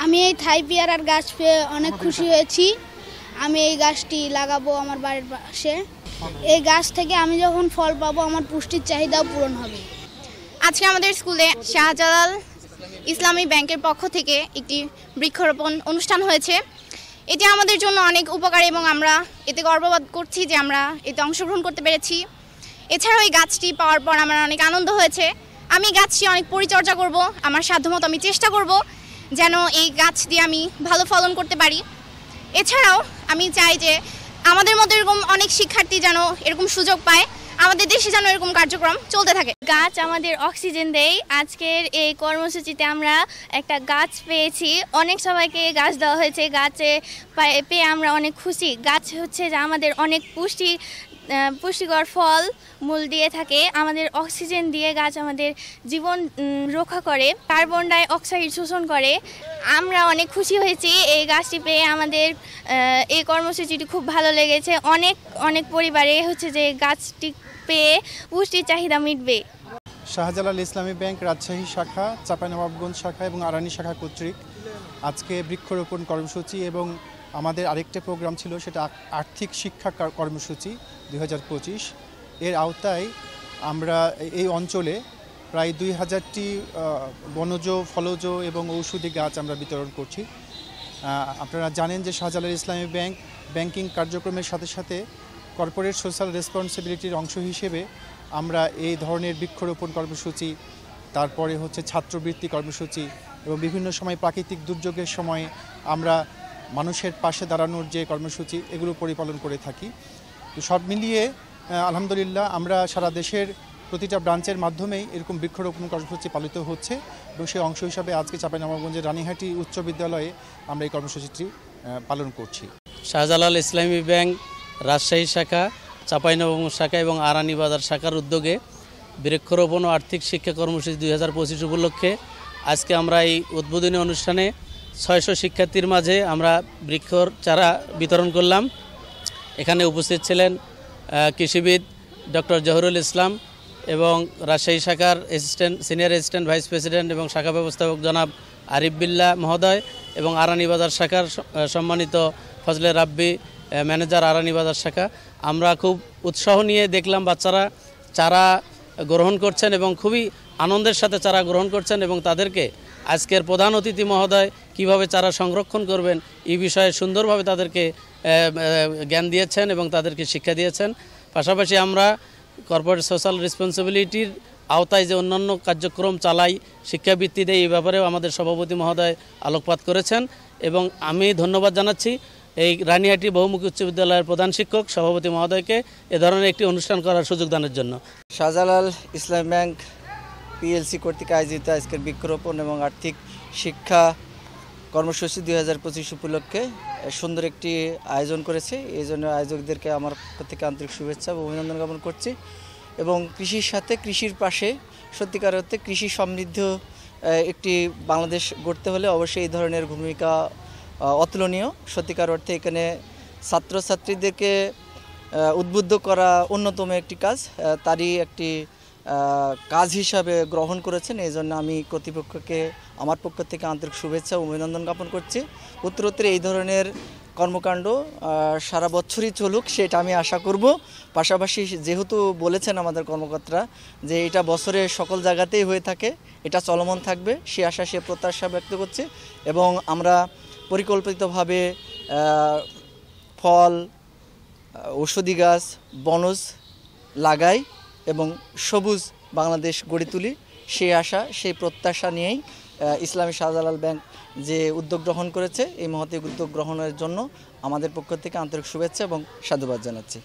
আমি এই থাই পেয়ারার গাছ পেয়ে অনেক খুশি হয়েছি। আমি এই গাছটি লাগাবো আমার বাড়ির পাশে। এই গাছ থেকে আমি যখন ফল পাবো আমার পুষ্টির চাহিদাও পূরণ হবে। আজকে আমাদের স্কুলে শাহজালাল ইসলামী ব্যাংকের পক্ষ থেকে একটি বৃক্ষরোপণ অনুষ্ঠান হয়েছে। এটি আমাদের জন্য অনেক উপকারী এবং আমরা এতে গর্ববোধ করছি যে আমরা এতে অংশগ্রহণ করতে পেরেছি। এছাড়াও এই গাছটি পাওয়ার পর আমার অনেক আনন্দ হয়েছে। আমি গাছটি অনেক পরিচর্যা করব, আমার সাধ্যমতো আমি চেষ্টা করব যেন এই গাছ দিয়ে আমি ভালো ফলন করতে পারি। এছাড়াও আমি চাই যে আমাদের মতো এরকম অনেক শিক্ষার্থী যেন এরকম সুযোগ পায়, আমাদের দেশে যেন এরকম কার্যক্রম চলতে থাকে। গাছ আমাদের অক্সিজেন দেয়। আজকের এই কর্মসূচিতে আমরা একটা গাছ পেয়েছি, অনেক সবাইকে গাছ দেওয়া হয়েছে। গাছে পেয়ে আমরা অনেক খুশি। গাছ হচ্ছে যে আমাদের অনেক পুষ্টিকর ফল মূল দিয়ে থাকে, আমাদের অক্সিজেন দিয়ে গাছ আমাদের জীবন রক্ষা করে, কার্বন ডাই অক্সাইড শোষণ করে। আমরা অনেক খুশি হয়েছি এই গাছটি পেয়ে। আমাদের এই কর্মসূচিটি খুব ভালো লেগেছে। অনেক পরিবারে হচ্ছে যে গাছটি পেয়ে পুষ্টির চাহিদা মিটবে। শাহজালাল ইসলামী ব্যাংক রাজশাহী শাখা, চাঁপাইনবাবগঞ্জ শাখা এবং আরানি শাখা কর্তৃক আজকে বৃক্ষরোপণ কর্মসূচি এবং আমাদের আরেকটা প্রোগ্রাম ছিল, সেটা আর্থিক শিক্ষা কর্মসূচি 2025। এর আওতায় আমরা এই অঞ্চলে প্রায় 2000টি বনজ, ফলজ এবং ঔষধি গাছ আমরা বিতরণ করছি। আপনারা জানেন যে শাহজালাল ইসলামী ব্যাংক ব্যাংকিং কার্যক্রমের সাথে সাথে কর্পোরেট সোশ্যাল রেসপন্সিবিলিটির অংশ হিসেবে আমরা এই ধরনের বৃক্ষরোপণ কর্মসূচি, তারপরে হচ্ছে ছাত্রবৃত্তি কর্মসূচি এবং বিভিন্ন সময় প্রাকৃতিক দুর্যোগের সময় আমরা মানুষের পাশে দাঁড়ানোর যে কর্মসূচি, এগুলো পরিপালন করে থাকি। তো সব মিলিয়ে আলহামদুলিল্লাহ আমরা সারা দেশের প্রতিটা ব্রাঞ্চের মাধ্যমেই এরকম বৃক্ষরোপণ কর্মসূচি পালিত হচ্ছে এবং সেই অংশ হিসাবে আজকে চাঁপাইনবাবগঞ্জের রানীহাটি উচ্চ বিদ্যালয়ে আমরা এই কর্মসূচিটি পালন করছি। শাহজালাল ইসলামী ব্যাংক রাজশাহী শাখা, চাঁপাইনবাবগঞ্জ শাখা এবং আরানি বাজার শাখার উদ্যোগে বৃক্ষরোপণ ও আর্থিক শিক্ষা কর্মসূচি 2025 উপলক্ষে আজকে আমরা এই উদ্বোধনী অনুষ্ঠানে 600 শিক্ষার্থীর মাঝে আমরা বৃক্ষর চারা বিতরণ করলাম। এখানে উপস্থিত ছিলেন কৃষিবিদ ডক্টর জহুরুল ইসলাম এবং রাজশাহী শাখার সিনিয়র অ্যাসিস্ট্যান্ট ভাইস প্রেসিডেন্ট এবং শাখা ব্যবস্থাপক জনাব আরিফ বিল্লাহ মহোদয় এবং আরানি বাজার শাখার সম্মানিত ফজলে রাব্বি ম্যানেজার আরানি বাজার শাখা। আমরা খুব উৎসাহ নিয়ে দেখলাম বাচ্চারা চারা গ্রহণ করছেন এবং খুবই আনন্দের সাথে চারা গ্রহণ করছেন এবং তাদেরকে আজকের প্রধান অতিথি মহোদয় কিভাবে চারা সংরক্ষণ করবেন এই বিষয়ে সুন্দরভাবে তাদেরকে জ্ঞান দিয়েছেন এবং তাদেরকে শিক্ষা দিয়েছেন। পাশাপাশি আমরা কর্পোরেট সোশ্যাল রেসপন্সিবিলিটির আওতায় যে অন্যান্য কার্যক্রম চালাই, শিক্ষাবৃত্তি দেয়, এই ব্যাপারেও আমাদের সভাপতি মহোদয় আলোকপাত করেছেন এবং আমি ধন্যবাদ জানাচ্ছি এই রানীহাটি বহুমুখী উচ্চ বিদ্যালয়ের প্রধান শিক্ষক সভাপতি মহোদয়কে এ ধরনের একটি অনুষ্ঠান করার সুযোগ দানের জন্য। শাহজালাল ইসলামী ব্যাংক পিএলসি কর্তৃক আয়োজিত আজকের বৃক্ষরোপণ এবং আর্থিক শিক্ষা কর্মসূচি 2025 উপলক্ষে সুন্দর একটি আয়োজন করেছে। এই জন্য আয়োজকদেরকে আমার পক্ষ থেকে আন্তরিক শুভেচ্ছা ও অভিনন্দন জ্ঞাপন করছি এবং কৃষির সাথে কৃষির পাশে সত্যিকার অর্থে কৃষি সমৃদ্ধ একটি বাংলাদেশ গড়তে হলে অবশ্যই এই ধরনের ভূমিকা অতুলনীয়। সত্যিকার অর্থে এখানে ছাত্রছাত্রীদেরকে উদ্বুদ্ধ করা অন্যতম একটি কাজ, তারই একটি কাজ হিসাবে গ্রহণ করেছেন। এই জন্য আমি কর্তৃপক্ষকে আমার পক্ষ থেকে আন্তরিক শুভেচ্ছা ও অভিনন্দন জ্ঞাপন করছি। উত্তরোত্তর এই ধরনের কর্মকাণ্ড সারা বছরই চলুক, সেটা আমি আশা করব। পাশাপাশি যেহেতু বলেছেন আমাদের কর্মকর্তারা যে এটা বছরের সকল জায়গাতেই হয়ে থাকে, এটা চলমান থাকবে, সে আশা সে প্রত্যাশা ব্যক্ত করছে এবং আমরা পরিকল্পিতভাবে ফল, ঔষধি গাছ, বনজ লাগাই এবং সবুজ বাংলাদেশ গড়ে তুলি, সেই আশা সেই প্রত্যাশা নিয়েই ইসলামী শাহজালাল ব্যাংক যে উদ্যোগ গ্রহণ করেছে, এই মহৎ উদ্যোগ গ্রহণের জন্য আমাদের পক্ষ থেকে আন্তরিক শুভেচ্ছা এবং সাধুবাদ জানাচ্ছি।